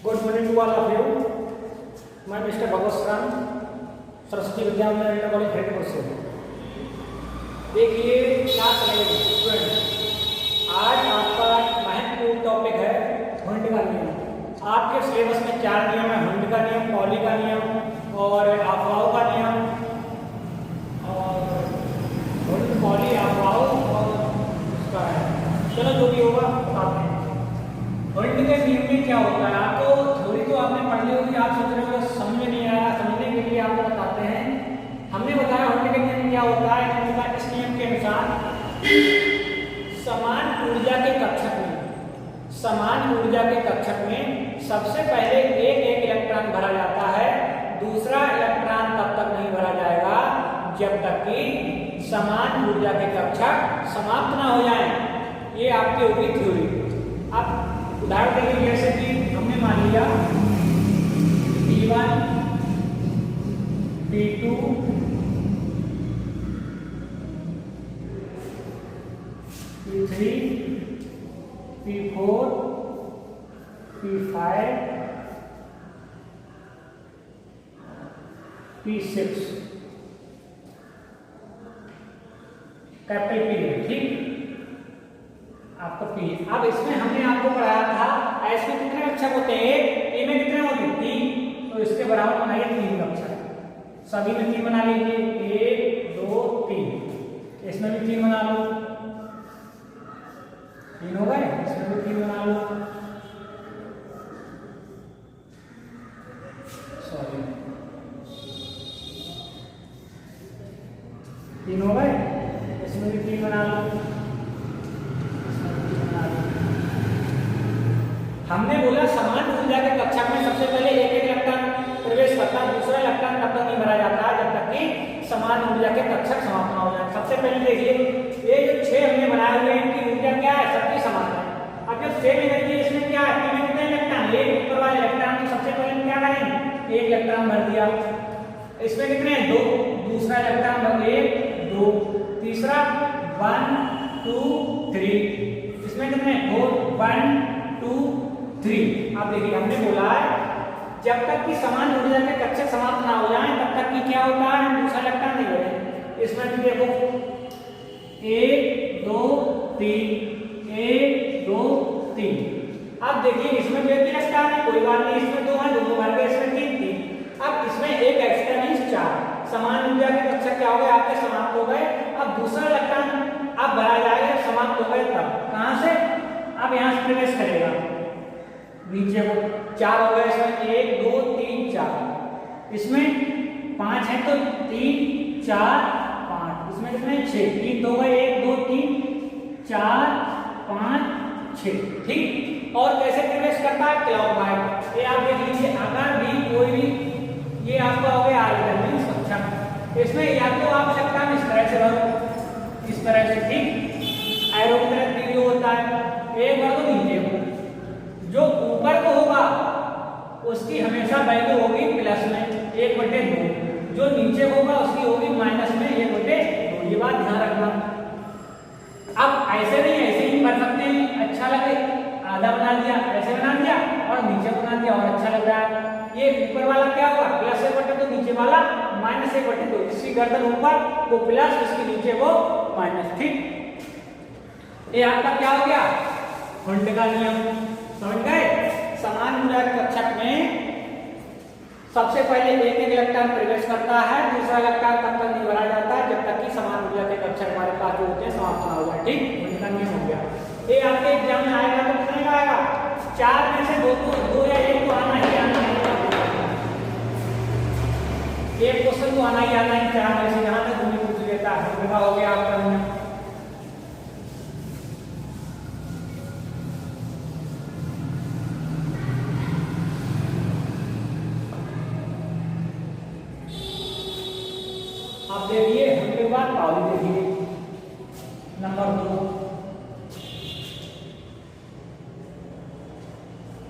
Good morning to all of you. मैं mister Bhagwat Ram, Saraswati Vidyalaya college Hyderabad से। देखिए क्लास 11 स्टूडेंट, आज आपका महत्वपूर्ण टॉपिक है हुंड का नियम। आपके सिलेबस में 4 नियम है, हुंड का नियम, पॉली का नियम और अफवाह का नियम। और हुंड, पॉली, अफवाह और उसका है, चलो जो भी होगा बताते हैं। हुंड के नियम में क्या होता है, आपको थ्योरी तो आपने पढ़ ली होगी, आप सोच रहे हो समझ में नहीं आया, समझने के लिए आपको बताते हैं। हमने बताया हुंड के नियम क्या होता है। इस नियम के अनुसार समान ऊर्जा के कक्षक में सबसे पहले एक इलेक्ट्रॉन भरा जाता है, दूसरा इलेक्ट्रॉन तब तक नहीं भरा जाएगा जब तक कि समान ऊर्जा के कक्षक समाप्त ना हो जाए। ये आपकी होगी थ्योरी। अब उदाहरण के लिए जैसे कि हमने मान लिया P1, P2, P3, P4, P5, P6 capital P है, ठीक। आपका P। अब इसमें हमने आपको पढ़ाया था S में कितने कक्षक होते हैं, A में कितने होते हैं 3, तो इसके बराबर बनाइए 3 कक्षक। सभी में 3 बना लीजिए, 1 2 3। इसमें भी 3 बना लो, 3 हो गए। इसमें भी 3 बना लो, सॉरी 3 हो गए। इसमें भी 3 बना लो। हमने बोला समान ऊर्जा के कक्षक में सबसे पहले एक इलेक्ट्रॉन प्रवेश करता है, दूसरा इलेक्ट्रॉन तब तक नहीं भरा जाता है जब तक कि समान ऊर्जा के कक्षक समाप्त ना हो जाए। सबसे पहले देखिए, ये जो 6 हमने बनाए हुए हैं, इनकी ऊर्जा क्या है, सबकी समान है। अब जब 6 एनर्जी इसमें क्या है, इसमें कितने इलेक्ट्रॉन, एक ऊपर वाले इलेक्ट्रॉन, तो सबसे पहले क्या करेंगे, एक इलेक्ट्रॉन भर दिया। इसमें कितने हैं, 2, दूसरा इलेक्ट्रॉन भर 1 2, तीसरा 1 2 3, इसमें कितने 4 1 2 3। अब देखिए हमने बोला है जब तक कि समान ऊर्जा के कक्षक समाप्त ना हो जाए तब तक कि क्या होता है, हम दूसरा इलेक्ट्रॉन नहीं भरेंगे। इसमें भी देखो 1 2 3 1 2 3। अब देखिए इसमें भी एक इलेक्ट्रॉन है, कोई बात नहीं, इसमें 2 है, दोनों भर गए, इसमें 3 3। अब इसमें एक एक्स्ट्रा मींस 4। समान ऊर्जा के कक्षक क्या हो गए, आपके समाप्त हो गए। अब दूसरा इलेक्ट्रॉन अब भरा जाएगा, समाप्त हो गए तब कहां से, अब यहां से प्रवेश करेगा नीचे को। 4 हो गए, इसमें 1 2 3 4। इसमें 5 है तो 3 4 5। इसमें कितने 6, 3 2 गए, 1 2 3 4 5 6, ठीक। और कैसे प्रवेश करता है, क्लॉकवाइज। ये आप देख लीजिए, अगर भी कोई भी, ये आपका हो गया ऑर्बिटल मींस कक्षक, इसमें या तो आप सकता है इस तरह से भरो, इस तरह से, ठीक। एरो की तरह तीर होता है, एक भर दो नीचे को, जो ऊपर को होगा उसकी हमेशा वैल्यू होगी प्लस में 1/2, जो नीचे होगा उसकी होगी माइनस में 1/2। ये बात ध्यान रखना। अब ऐसे नहीं, ऐसे ही कर सकते हैं, अच्छा लगे आधा बना दिया, ऐसे बना दिया और नीचे बना दिया और अच्छा लग रहा है। ये ऊपर वाला क्या होगा, प्लस 1/2, नीचे वाला माइनस 1/2। इसकी गर्दन ऊपर वो प्लस, इसके नीचे वो माइनस, ठीक। ये आपका क्या हो गया, हुंड का नियम। समझ गए। समान ऊर्जा के कक्षक में सबसे पहले एक इलेक्ट्रॉन प्रवेश करता है, दूसरा इलेक्ट्रॉन तब तक नहीं भरा जाता है जब तक कि समान ऊर्जा के कक्षक हमारे पास जो होते हैं समाप्त ना हो जाए, ठीक। हुंड का नियम हो गया। ये आपके एग्जाम में आएगा तो कितने का आएगा, 4 में से 2 या 1 तो आना ही आना है। एक क्वेश्चन तो आना ही आना है 4 में से, जहां तक तुम्हें पूछ लेता है। हो गया आपका नियम। आप देखिए हुंड के बाद पॉली देखिए, नंबर 2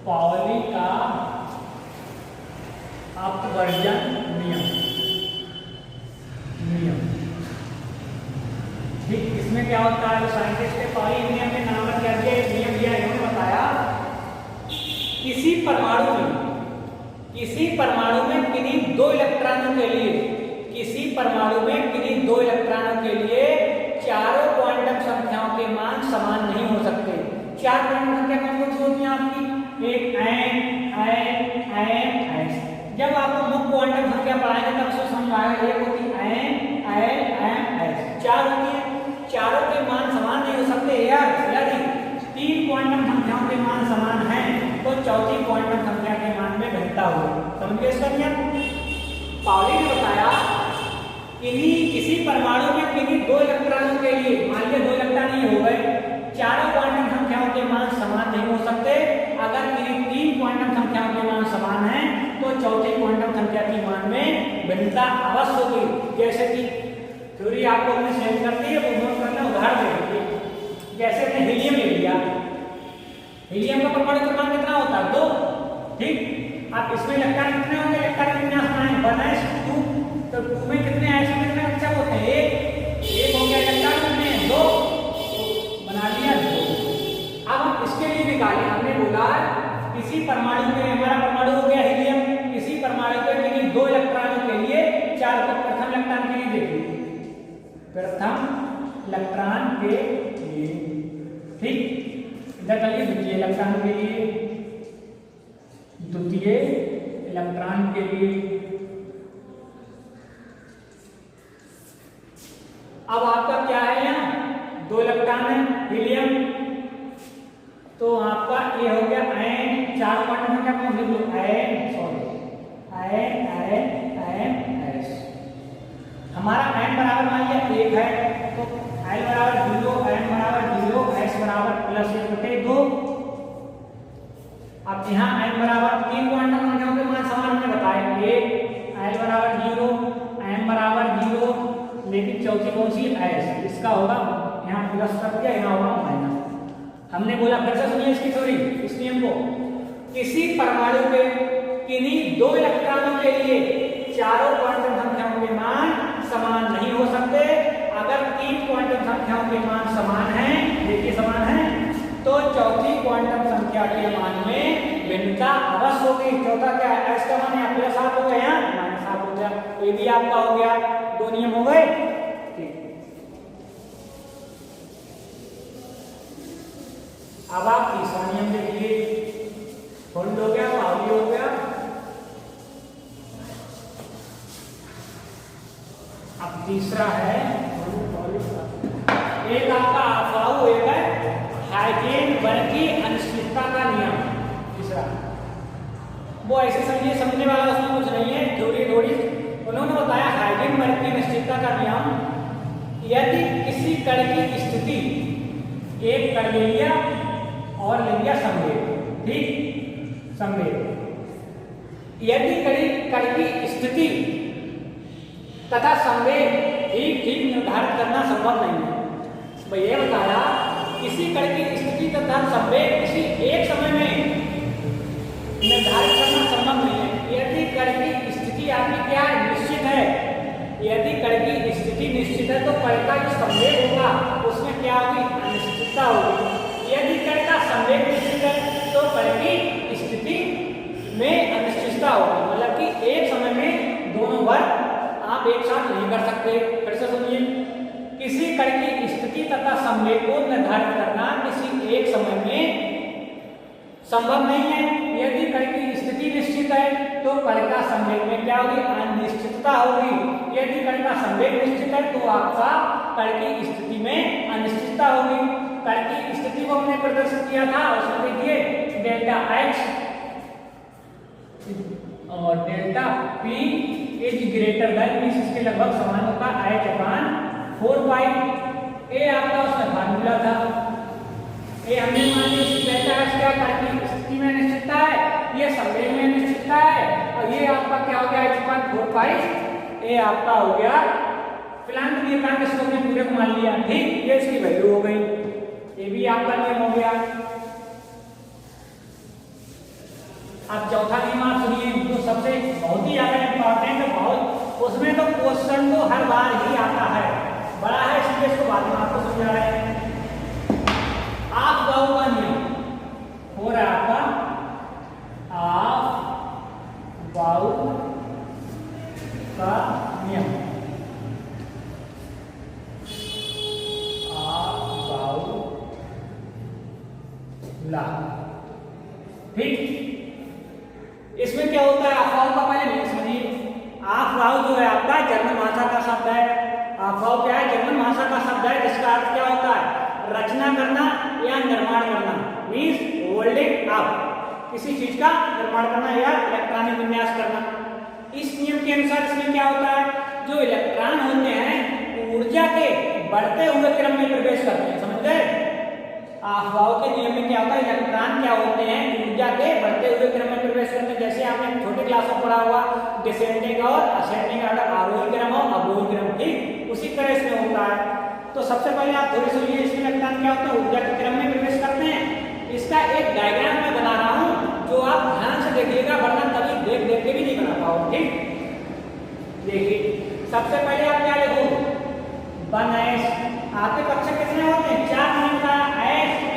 पॉली का अपवर्जन नियम, ठीक। इसमें क्या होता है, साइंटिस्ट ने पॉली नियम में नाम क्या दिया, नियम दिया, इन्होंने बताया किसी परमाणु में परमाणु में किन्हीं दो इलेक्ट्रॉनों के लिए चारों क्वांटम संख्याओं के मान समान नहीं हो सकते। चार क्वांटम संख्या कौन कौन सी होती हैं आपकी? एक एन। जब आपको मुख्य क्वांटम संख्या पढ़ाएंगे तब से समझ आएगा। एक होती एन, चार होती है। चारों के मान समान नहीं हो सकते यार। यदि तीन क्वांटम संख्याओं के मान समान हैं तो चौथी क्वांटम संख्या के मान में भिन्नता होगी। समझ गए इसका नियम? पाउली ने बताया किसी परमाणु में किन्हीं दो इलेक्ट्रॉनों के लिए, मान लीजिए दो इलेक्ट्रॉन ही हो गए, चारों क्वांटम संख्याओं के मान समान नहीं हो सकते। अगर किन्हीं तीन क्वांटम संख्याओं के मान समान हैं तो चौथी क्वांटम संख्या के मान में भिन्नता अवश्य होगी। जैसे कि थ्योरी आपको हमने सेंड कर दी है, वो नोट करना, उदाहरण देखिए। जैसे हमने हीलियम ले लिया, हीलियम का परमाणु क्रमांक कितना होता है? 2। ठीक, आप इसमें इलेक्ट्रॉन कितने होंगे? इलेक्ट्रॉन विन्यास बनाएं 1s2, तो 2 में कितने s में कितने अच्छा होते हैं? एक हो गया इलेक्ट्रॉन, कितने? 2, बना लिया 2। अब हम इसके लिए निकालें। हमने बोला किसी परमाणु में, हमारा परमाणु हो गया हीलियम, किसी परमाणु के किन्हीं दो इलेक्ट्रॉनों के लिए चार, तो प्रथम इलेक्ट्रॉन के लिए देखिए, प्रथम इलेक्ट्रॉन के लिए, ठीक, इधर चलिए द्वितीय इलेक्ट्रॉन के लिए, द्वितीय इलेक्ट्रॉन के लिए। अब आपका क्या है? यहाँ दो इलेक्ट्रॉन है हीलियम, तो आपका ये हो गया एन, चार क्वांटम संख्या कौन सी? N S. हमारा एन बराबर मान लिया 1 है, तो एल बराबर 0, एन बराबर 0, एस बराबर +1/2। अब यहाँ एन बराबर तीन क्वांटम संख्याओं के मान समान हमने बताए, 1, एल बराबर 0, एन बराबर 0, लेकिन चौथी कौन सी? एस। इसका होगा यहाँ प्लस कर दिया, यहाँ होगा माइनस। हमने बोला, फिर से सुनिए इसकी थ्योरी, इस नियम को। किसी परमाणु के किन्हीं दो इलेक्ट्रॉनों के लिए चारों क्वांटम संख्याओं के मान समान नहीं हो सकते। अगर तीन क्वांटम संख्याओं के मान समान हैं, देखिए समान हैं, तो चौथी क्वांटम संख्या के मान में भिन्नता अवश्य होगी। चौथा क्या है? एस का मान यहाँ +7 हो गया, यहाँ -7 हो गया, ये भी आपका हो गया। दो नियम हो गए। अब आप तीसरा नियम देखिए, फोल्ड हो गया, पाउली हो गया। अब तीसरा है एक आपका अफाऊ, एक है हाइजेनबर्ग की अनिश्चितता का नियम। तीसरा वो ऐसे समझिए, समझने वाला उसमें कुछ नहीं है, थोड़ी उन्होंने बताया हाइजेनबर्ग की अनिश्चितता का नियम। यदि किसी कण की स्थिति, एक कण ले लिया और ले लिया संवेग, ठीक, संवेग, यदि कण की स्थिति तथा संवेग ठीक निर्धारित करना संभव नहीं है। मैं ये बताया किसी कण की स्थिति तथा संवेग किसी एक समय में निर्धारित करना संभव नहीं है। यदि कण की स्थिति आपकी क्या है? निश्चित है। यदि कण की स्थिति निश्चित है तो कण का जो संवेग होगा उसमें क्या होगी? अनिश्चितता होगी। यदि कण का संवेग निश्चित है तो कण की स्थिति में अनिश्चितता होगी। मतलब कि एक समय में दोनों वर्ग आप एक साथ नहीं कर सकते। फिर से सुनिए, किसी कण की स्थिति तथा संवेग को निर्धारित करना किसी एक समय में संभव नहीं है। यदि कण की स्थिति निश्चित है तो कण का संवेग में क्या होगी? अनिश्चितता होगी। यदि कण का संवेग निश्चित है तो आपका कण की स्थिति में अनिश्चितता होगी। कण की स्थिति को हमने प्रदर्शित किया था, उसमें देखिए डेल्टा H और delta P is greater than, इसके लगभग समान होता है H/4π। ए आपका उसमें फार्मूला था। ये हमने मान लिया डेल्टा H क्या कण की स्थिति में निश्चितता है, ये संवेग में निश्चितता है, और ये आपका क्या हो गया? H/4π। ये आपका हो गया प्लांक नियतांक, इसको हमने पूरे को मान लिया, ठीक, ये इसकी वैल्यू हो गई। ये भी आपका नियम हो गया। अब चौथा नियम आप सुनिए, जो सबसे बहुत ही ज्यादा इंपॉर्टेंट है, बहुत, उसमें तो क्वेश्चन तो हर बार ही आता है, बड़ा है, इसलिए इसको बाद में आपको समझा रहे हैं। आप गाओ का नियम हो रहा है आपका आप बाउ का नियम। ला। ठीक, इसमें क्या होता है, अफवाह का पहले मीनिंग समझिए। अफवाह जो है आपका जर्मन भाषा का शब्द है। अफवाह क्या है, जर्मन भाषा का शब्द है जिसका अर्थ क्या होता है, रचना करना या निर्माण करना, मीन्स होल्डिंग अप, किसी चीज का निर्माण करना या इलेक्ट्रॉनिक विन्यास करना। इस नियम के अनुसार इसमें क्या होता है, जो इलेक्ट्रॉन होते हैं ऊर्जा के बढ़ते हुए क्रम में प्रवेश करते हैं, समझ गए। अफवाह के नियम में क्या होता है, इलेक्ट्रॉन क्या होते हैं, ऊर्जा के बढ़ते हुए क्रम में प्रवेश करते हैं। जैसे आपने छोटे क्लास में पढ़ा हुआ डिसेंडिंग और असेंडिंग ऑर्डर, आरोही क्रम और अवरोही क्रम, ठीक उसी तरह इसमें होता है। तो सबसे पहले आप थोड़ी सुनिए, इसमें इलेक्ट्रॉन क्या होता है, ऊर्जा के क्रम में प्रवेश करते हैं। इसका एक डायग्राम मैं बना रहा हूं जो आप ध्यान से देखिएगा, वरना तभी देख देख के भी नहीं बना पाओ। ठीक, देखिए सबसे पहले आप क्या लिखो, 1s। आपके कक्षा कितने होते हैं, 4 नंबर का S P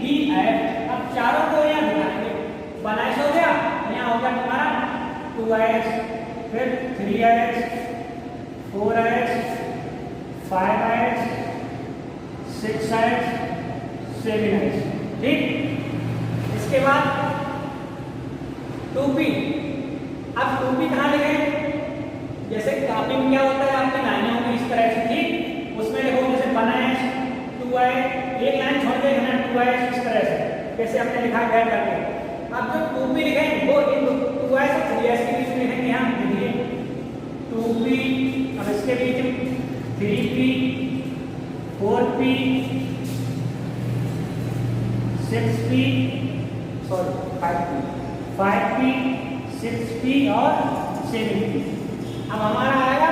D F। अब चारों को यहाँ दिखाएंगे। 1s हो गया, यहाँ हो गया तुम्हारा 2s, फिर 3s, 4s, 5s, 6s, 7s। ठीक, इसके बाद 2p। अब 2p कहाँ लिखें, जैसे कॉपी में क्या होता है आपकी लाइनें होंगी इस तरह से, ठीक उसमें लिखो जैसे 1s, 2s, एक लाइन छोड़ के 2s, इस तरह से जैसे हमने लिखा है करके। अब जो 2p लिखेंगे वो इन 2s और 3s के बीच में लिखेंगे हम, देखिए 2p, अब इसके बीच में 3p, 4p, 6p, sorry 5p, 6p और 7p। अब हमारा आएगा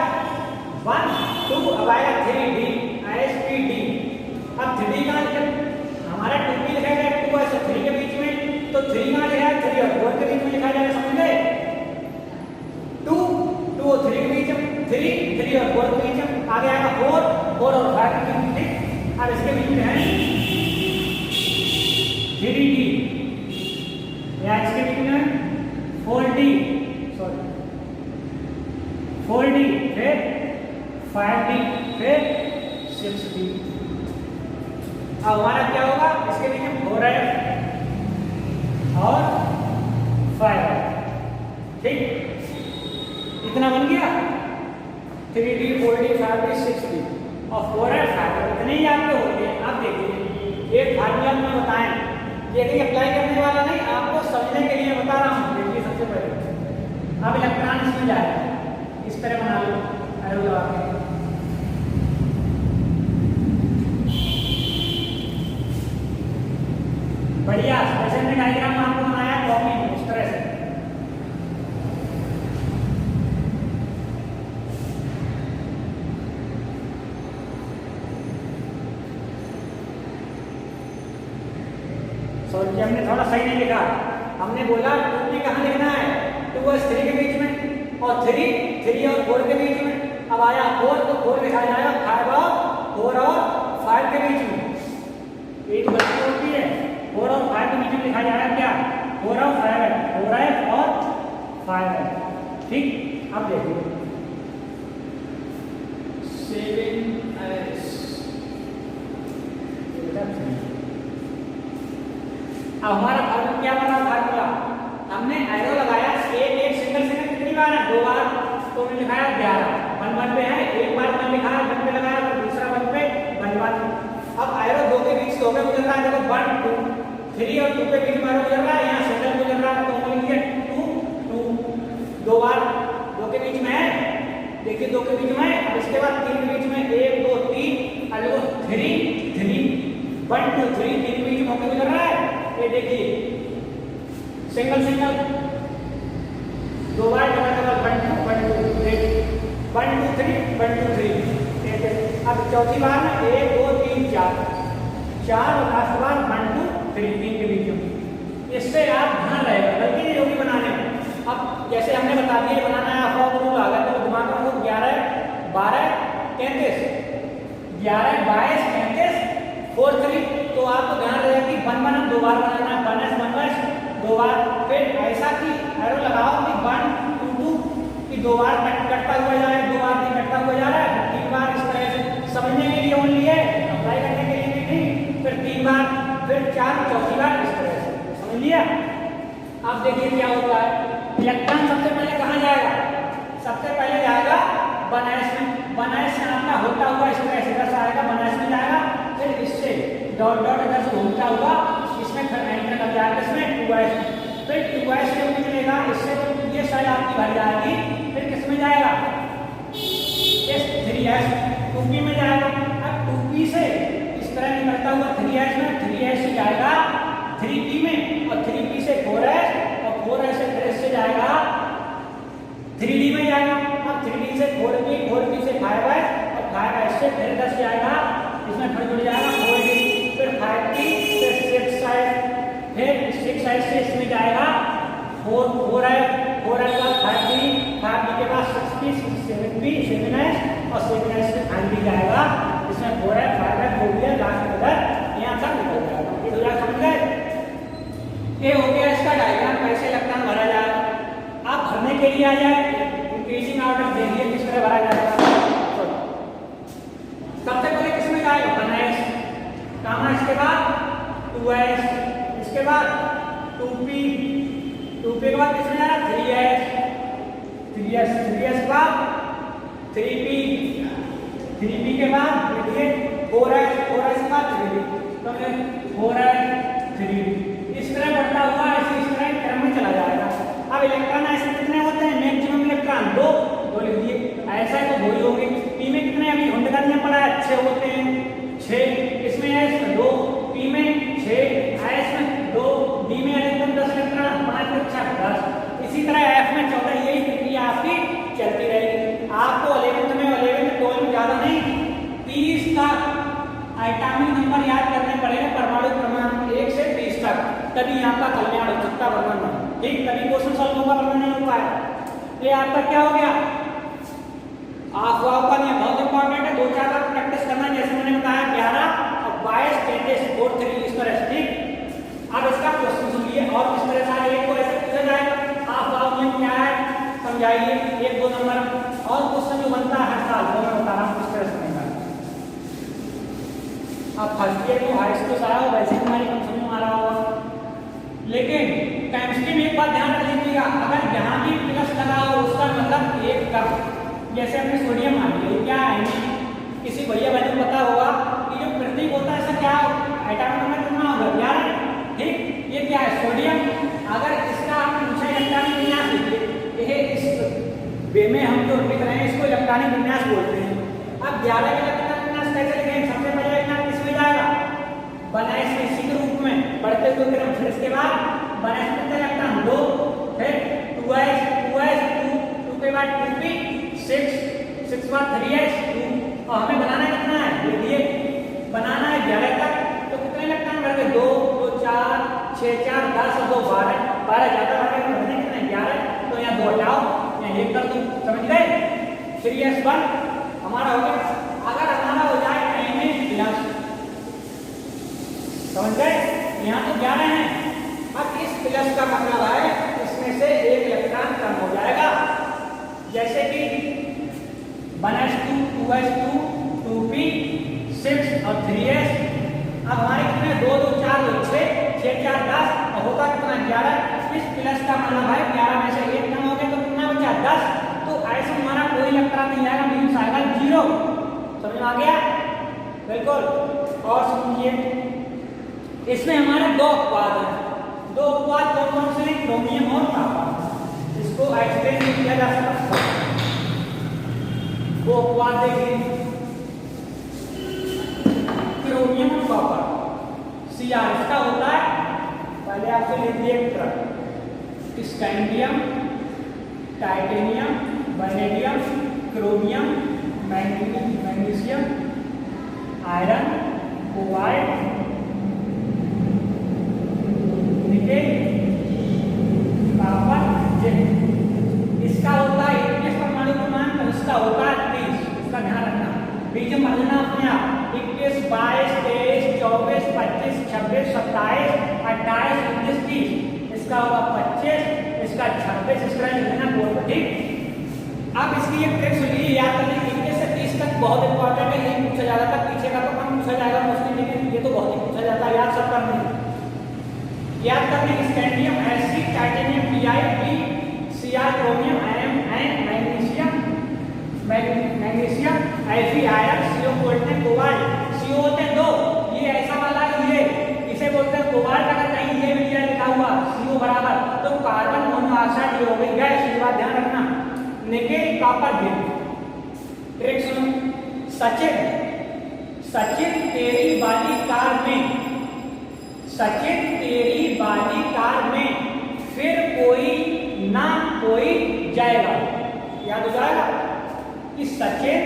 1, 2, अब आएगा 3d, ISPD। अब 3d कहाँ लिखा, हमारा 2p लिखा गया 2 और 3 के बीच में, तो 3 कहाँ लिखा है, 3 और 4 के बीच में लिखा जाएगा, समझ गए। 2 और 3 के बीच में, 3 और 4 के बीच में, आगे आएगा 4 और 5 के बीच में। ठीक, अब इसके बीच में है 3d, या इसके बीच में 4d, सॉरी 4d, फिर 5d, फिर 6d। अब हमारा क्या होगा, इसके बीच में 4f और 5f। ठीक, इतना बन गया, 3d, 4d, 5d, 6d और 4f, 5f, इतने ही आपके होते हैं। आप देखिए एक फार्मूला में बताएं, ये कहीं अप्लाई करने वाला नहीं, आपको समझने के लिए बता रहा हूँ। देखिए सबसे पहले अब इलेक्ट्रॉन इसमें जाएगा, इस तरह बना लो एरो लगा के। बढ़िया, जैसे हमने डायग्राम आपको बनाया कॉपी में इस तरह से। सॉरी हमने थोड़ा सही नहीं लिखा, हमने बोला 2p कहाँ लिखना है, 2 और 3 के बीच में, और 3 और 4 के बीच में। अब आया 4 तो 4 लिखा जाएगा 5 और 4 और 5 के बीच में। एक गलती होती है, 4 और 5 के बीच में लिखा जाएगा क्या, 4 और 5 है, 4f और 5f। ठीक, अब देखिए 7s, अब हमारा फार्मूला क्या बना, फार्मूला हमने एरो लगाया, एक सिंगल कितनी बार है, 2 बार, तो हमने लिखा है 11। 1 पे है, एक बार 1 लिखा है, 1 पे लगाया, और दूसरा 1 पे 1। अब एरो 2 के बीच से होकर गुजर रहा है, देखो 1 2, 3 और 2 के बीच में एरो गुजर रहा है, यहाँ सिंगल गुजर रहा है, तो हम लिखेंगे 2 2, 2 बार 2 के बीच में है, देखिए 2 के बीच में। अब इसके बाद 3 के बीच में 1 2 3, और देखो 3 3, 1 2 3, 3 के बीच में होकर गुजर रहा है। ये देखिए सिंगल 2 बार डबल 1 2 1 2 3, 1 2 3, 1 2 3। अब चौथी बार में 1 2 3 4 और लास्ट बार 1 2 3, 3 के बीच में। इससे आप ध्यान रहेगा, गलती नहीं होगी बनाने में। अब जैसे हमने बता दिया बनाना है, अफवाह रूल आ गया, तो दिमाग में रखो 11 12 33, 11 22 33 4 3। तो आपको ध्यान रहेगा कि 1 1 2 बार बनाना है, 1s 1s 2 बार, फिर ऐसा कि एरो लगाओ कि 1 2 2 कि 2 बार कटता हुआ जा रहा है, 2 बार नहीं कटता हुआ जा रहा है, 3 बार इस तरह से समझने के लिए ओनली है, अप्लाई करने के लिए नहीं। फिर 3 बार, फिर 4 चौथी बार इस तरह से, समझ लिया। अब देखिए क्या होता है, इलेक्ट्रॉन सबसे पहले कहाँ जाएगा, सबसे पहले जाएगा बनायस में, बनायस से आपका होता हुआ इस तरह से इधर से आएगा, बनायस में जाएगा, फिर इससे डॉट डॉट इधर से घूमता हुआ इसमें एंटर कर जाएगा, इसमें 2s, फिर 2s से निकलेगा, इससे तो ये साइड आपकी भर जाएगी, फिर किसमें जाएगा, इस 3s 2p में जाएगा। अब 2p से इस तरह निकलता हुआ 3s में, 3s से जाएगा 3p में, और 3p से 4s, और 4s से फिर इससे जाएगा 3d में जाएगा। अब 3d से 4p, 4p से 5s, और 5s से फिर 10 जाएगा, इसमें फिर जुड़ जाएगा 4d, फिर 5p, फिर 6s, फिर 6s से इसमें जाएगा 4s, 4s के बाद 5p, 5p के बाद 6p, 7p, 7s, और 7s से 5d जाएगा, इसमें 4s, 5s, 4d, लास्ट में यहाँ तक निकल जाएगा। ये तो यार समझ गए, ये हो गया इसका डायग्राम, कैसे इलेक्ट्रॉन भरा जाएगा। आप भरने के लिए आ जाए, इंक्रीजिंग ऑर्डर देखिए किस तरह भरा जाएगा। सबसे पहले किसमें जाएगा, बनायस, कामा, इसके बाद 2s, इसके बाद 2p, 2p के बाद किसमें जाएगा 3s, 3s, 3s के बाद 3p, 3p के बाद देखिए 4s, 4s के बाद 3d, तो 4s, 3d, इस तरह बढ़ता हुआ ऐसे इस तरह क्रम में चला जाएगा। अब इलेक्ट्रॉन ऐसे कितने होते हैं, मैक्सिमम इलेक्ट्रॉन 2 लिख दिए, ऐसा तो 2 ही होंगे। p में कितने, अभी ढूंढ का नियम पड़ा है, 6 होते हैं, 6, इसमें s में 2, p में 6, s में 2, d में अधिकतम 10 इलेक्ट्रॉन, 5 में 10, इसी तरह f में 14, यही प्रक्रिया आपकी चलती रहेगी। आपको 11th में 12 में ज्यादा नहीं, 30 तक एटॉमिक नंबर याद करने पड़ेगा, परमाणु क्रमांक 1 से 30 तक, तभी आपका कल्याण हो सकता है, वर्णन में ठीक, तभी क्वेश्चन सॉल्व होगा, वर्णन नहीं हो पाएगा। ये आपका क्या हो गया, अफवाह का नियम बहुत इंपॉर्टेंट है, 2-4 बार प्रैक्टिस करना, जैसे मैंने बताया 11 और 22 20 4 3 इस तरह से, ठीक। अब इसका क्वेश्चन सुनिए, और किस तरह से एक को ऐसे पूछा जाएगा, अफवाह नियम क्या है समझाइए, 1-2 नंबर, और क्वेश्चन जो बनता है हर साल, वो मैं बता रहा हूँ किस तरह से बनेगा। आप फर्स्ट ईयर में हाई स्कूल आया हो, वैसे तुम्हारी कम समझ में आ रहा होगा, लेकिन केमिस्ट्री में एक बात ध्यान रख लीजिएगा, अगर जहाँ भी प्लस लगा हो उसका मतलब एक कम, जैसे हमने सोडियम मान लिया, क्या है, किसी भैया भाई को पता होगा कि जो प्रतीक होता है इसका क्या एटॉमिक नंबर कितना होगा, 11, ठीक, ये क्या है सोडियम। अगर इसका आप पूछे इलेक्ट्रॉनिक विन्यास लिखिए, ये इस वे में हम जो लिख रहे हैं इसको इलेक्ट्रॉनिक विन्यास बोलते हैं। अब 11 का इलेक्ट्रॉनिक विन्यास कैसे लिखेंगे, सबसे पहले इलेक्ट्रॉन किसमें जाएगा, बनायस में, इसी के रूप में बढ़ते हुए क्रम, फिर इसके बाद बनायस में इलेक्ट्रॉन 2, फिर 2s, 2 के बाद 2p, 6 के बाद 3s, 2, और हमें बनाना कितना है, देखिए बनाना है 11 तक, तो कितने इलेक्ट्रॉन भर गए, 2, 2, 4, 6, 4, 10 और 2, 12, 12 ज्यादा भर गए, भरने कितने 11, तो यहाँ 2 हटाओ, यहाँ 1 कर दो, समझ गए, 3s1 हमारा हो गया। अगर हमारा हो जाए Na+, समझ गए, यहाँ तो 11 है, अब इस प्लस का मतलब है इसमें से एक इलेक्ट्रॉन कम हो जाएगा, जैसे कि बनायस 2, 2s2, 2p, 6 और 3s। अब हमारे कितने 2, 2, 4, 2, 6, 6, 4, 10, और होगा कितना 11, इस प्लस का मतलब है 11 में से एक कम हो गया, तो कितना बचा 10, तो ऐसे हमारा कोई इलेक्ट्रॉन नहीं आएगा, मीन्स आएगा 0, समझ में आ गया, बिल्कुल। और सुनिए, इसमें हमारे 2 अपवाद हैं, 2 अपवाद कौन से, क्रोमियम और कॉपर, इसको एक्सप्लेन किया जा सकता है। 2 अपवाद देखिए, क्रोमियम और कॉपर, Cr इसका होता है, पहले आपसे लिख दिए scandium, titanium, vanadium, chromium, magnesium, iron, cobalt, nickel, copper, zinc. इसका होता है 21 परमाणु क्रमांक, और इसका होता है 30, इसका ध्यान रखना, बीच में भर लेना अपने आप, 21, 22, 23, 24, 25, 26, 27, 28, 29, 30, इसका होगा 25, इसका 26, इसका लिख देना बोर्ड, ठीक। अब इसकी एक ट्रिक सुनिए, याद करने के 21 से 30 तक बहुत इंपॉर्टेंट है, यही पूछा जाता था, पीछे का तो कम पूछा जाएगा मुश्किल, लेकिन ये तो बहुत ही पूछा जाता है, याद सब करना है। याद करने scandium Ag, titanium Bi, Cr, chromium Am and magnesium Fe, iron, CO बोलते हैं कोबाल्ट, CO होते हैं दो, ये ऐसा वाला ये इसे बोलते हैं कोबाल्ट। अगर कहीं ये भी लिखा हुआ CO बराबर तो कार्बन मोनोऑक्साइड हो गई गैस, ये बात ध्यान रखना। Nickel, copper, zinc. एक सुनो, सचिन तेरी वाली कार में, सचिन तेरी वाली कार में फिर कोई ना कोई जाएगा। याद हो जाएगा कि सचिन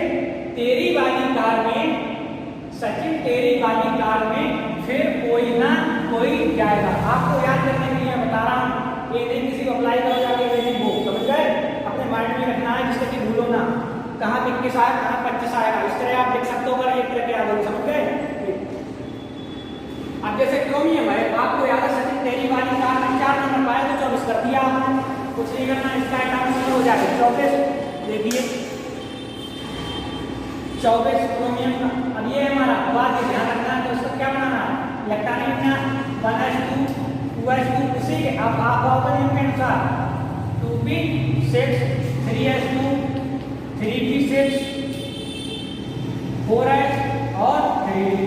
तेरी वाली कार में, सचिन तेरी वाली कार में फिर कोई ना कोई जाएगा। आपको याद करने के लिए बता रहा हूँ, ये नहीं किसी को अप्लाई करो जाके रीडिंग बुक, समझ गए? अपने माइंड में रखना है जिससे कि भूलो ना, कहाँ 21 आया कहाँ 25 आएगा, इस तरह आप देख सकते हो। अगर एक तरह के आगे, समझ गए? अब जैसे क्रोमियम है, आपको याद है सचिन तेरी वाली कार में 4 नंबर पाया तो 24 कर दिया आपने, कुछ नहीं करना, इसका एटॉमिक हो जाएगा 24। देखिए 24 क्रोमियम का। अब ये हमारा बात ध्यान रखना है, तो उसको क्या बनाना है, इलेक्ट्रॉनिक ना 1s2 2s2, उसी के अब आप नियम के अनुसार 2p6 3s2 3p6 4s और 3d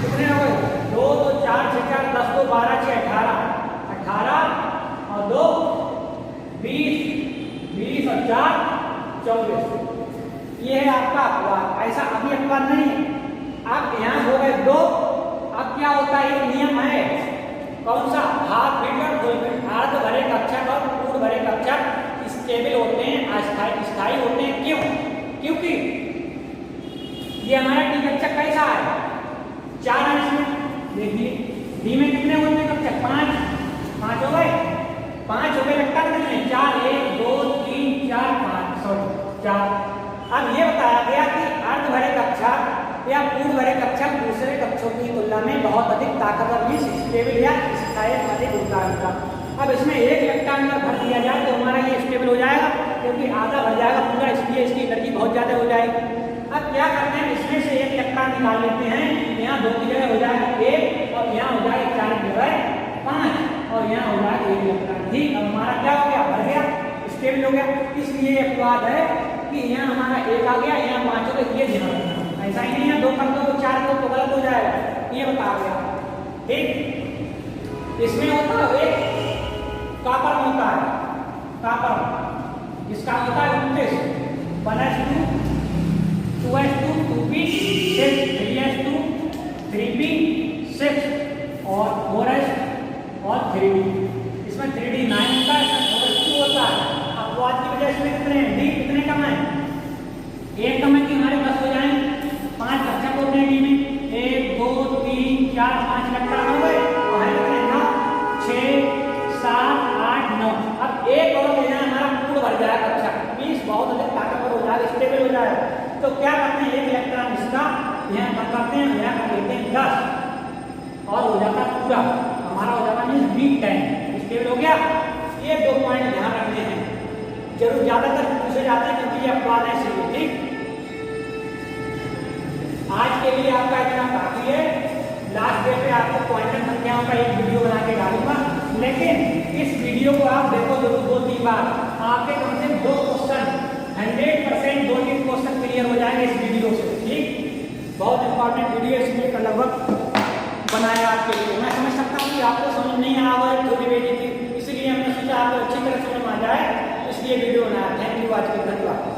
कितने हो गए? 2 2 4 6 4 10 2 12 6 18 18 और 2 20 20 और 4 24। ये है आपका अपवाद। ऐसा अभी अपवाद नहीं है। अब यहाँ हो गए 2। अब क्या होता है, ये नियम है कौन सा, हाफ मीटर फुल मीटर। अर्ध भरे कक्षक और पूर्ण भरे कक्षक स्टेबल होते हैं, अस्थायी होते हैं। क्यों? क्योंकि ये हमारा डी कक्षक कैसा है, 4 है इसमें। देखिए डी में कितने होते हैं कक्षक, 5 हो गए, 5 हो गए। लगता है कितने, 4 1 2 3 4 5 4। अब ये बताया गया कि अर्ध भरे कक्षक या पूर्ण भरे कक्षक दूसरे कक्षों की तुलना में बहुत अधिक ताकतवर भी स्टेबल या स्थायी अधिक होता है। अब इसमें एक इलेक्ट्रॉन अगर भर दिया जाए तो हमारा ये स्टेबल हो जाएगा, क्योंकि आधा भर जाएगा पूरा, इसलिए इसकी एनर्जी बहुत ज्यादा हो जाएगी। अब क्या करते हैं, इसमें से एक इलेक्ट्रॉन निकाल लेते हैं, यहाँ 2 की जगह हो जाएगा 1 और यहाँ हो जाएगा 4 की जगह 5 और यहाँ हो जाएगा 1 इलेक्ट्रॉन। ठीक, अब हमारा क्या हो गया, भर गया, स्टेबल हो गया। इसलिए अपवाद है कि यहाँ हमारा 1 आ गया, यहाँ 5 हो गया। ये ध्यान रखना, ऐसा ही नहीं है 2 कर दो तो 4 को तो गलत हो जाएगा, ये बता गया। ठीक, इसमें होता है एक कॉपर होता है, कॉपर जिसका होता है 29 1s2 2s2 2p6 3s2 3p6 और 4s और 3d। इसमें 3d 9 होता है, इसमें 4s2 होता है। अपवाद की वजह इसमें कितने हैं, डी कितने कम है, 1 कम है कि हमारे 10 हो जाए। 5 कक्षक होते हैं डी में, 1 2 3 4 5 इलेक्ट्रॉन हो गए, और है कितने 9 6 7 8 9। अब एक और लेना हमारा पूर्ण भर जाएगा कक्षक, 20 बहुत अधिक ताकतवर हो जाएगा, स्टेबल हो जाएगा। तो क्या करते हैं, एक इलेक्ट्रॉन इसका यहाँ कम करते हैं, यहाँ कर लेते हैं 10 और हो जाता है पूरा, हमारा हो जाता है B10, स्टेबल हो गया। ये 2 पॉइंट ध्यान रखने हैं, जरूर ज्यादातर पूछे जाते हैं क्योंकि ये अपवाद है इसलिए। ठीक, आज के लिए आपका इतना काफी है। लास्ट डे पे आपको क्वांटम संख्याओं का एक वीडियो बना के डालूंगा, लेकिन इस वीडियो को आप देखो जरूर 2-3 बार, आपके कम से कम 2 क्वेश्चन 100% 2-3 क्वेश्चन क्लियर हो जाएंगे इस वीडियो से। ठीक, बहुत इंपॉर्टेंट वीडियो इसलिए का लगभग बनाया आपके लिए। मैं समझ सकता हूँ कि आपको समझ नहीं आया होगा थोड़ी बेटी थी, इसलिए हमने सोचा आपको अच्छी तरह समझ में आ जाए, इसलिए वीडियो बनाया। थैंक यू, आज के धन्यवाद।